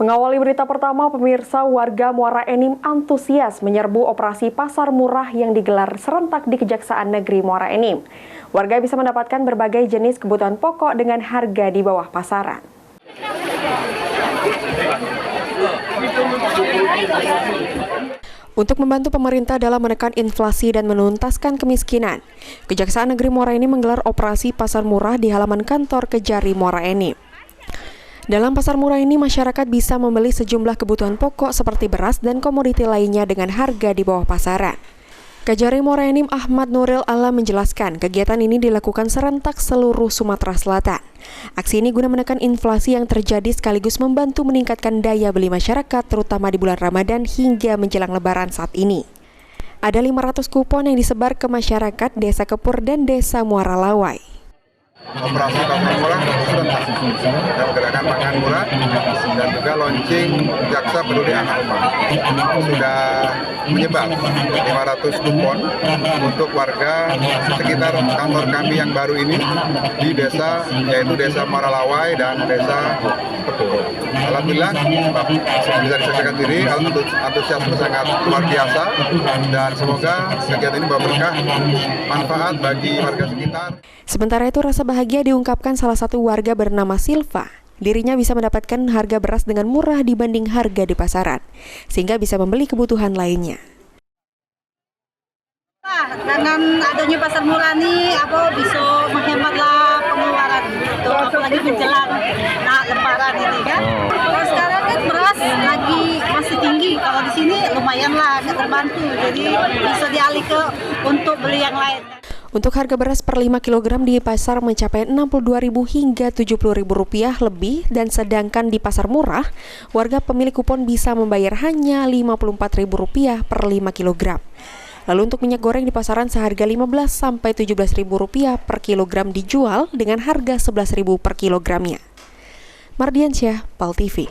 Mengawali berita pertama, pemirsa, warga Muara Enim antusias menyerbu operasi pasar murah yang digelar serentak di Kejaksaan Negeri Muara Enim. Warga bisa mendapatkan berbagai jenis kebutuhan pokok dengan harga di bawah pasaran. Untuk membantu pemerintah dalam menekan inflasi dan menuntaskan kemiskinan, Kejaksaan Negeri Muara Enim menggelar operasi pasar murah di halaman kantor Kejari Muara Enim. Dalam pasar murah ini, masyarakat bisa membeli sejumlah kebutuhan pokok seperti beras dan komoditi lainnya dengan harga di bawah pasaran. Kejari Muara Enim Ahmad Nuril Alam menjelaskan, kegiatan ini dilakukan serentak seluruh Sumatera Selatan. Aksi ini guna menekan inflasi yang terjadi sekaligus membantu meningkatkan daya beli masyarakat, terutama di bulan Ramadan hingga menjelang Lebaran saat ini. Ada 500 kupon yang disebar ke masyarakat Desa Kepur dan Desa Muara Lawai. Operasi pasar murah serentak dan gerakan pangan murah dan juga launching Jaksa Peduli Anak Rumah sudah menyebar 500 kupon untuk warga sekitar kantor kami yang baru ini di desa, yaitu Desa Muara Lawai dan Desa Kepur. Alhamdulillah bisa disaksikan diri, antusiasme sangat luar biasa dan semoga kegiatan ini membawa berkah manfaat bagi warga sekitar. Sementara itu, rasa bahagia diungkapkan salah satu warga bernama Silva. Dirinya bisa mendapatkan harga beras dengan murah dibanding harga di pasaran, sehingga bisa membeli kebutuhan lainnya. Dengan adanya pasar murah nih, bisa menghematlah pengeluaran gitu, apalagi menjelang Lebaran ini kan. Kalau sekarang kan beras lagi masih tinggi, kalau di sini lumayan lah, nggak terbantu, jadi bisa dialih ke untuk beli yang lain. Untuk harga beras per 5 kg di pasar mencapai Rp62.000 hingga Rp70.000 lebih, dan sedangkan di pasar murah, warga pemilik kupon bisa membayar hanya Rp54.000 per 5 kg. Lalu untuk minyak goreng di pasaran seharga Rp15.000 sampai Rp17.000 per kilogram dijual dengan harga Rp11.000 per kilogramnya. Mardiansyah, PAL TV.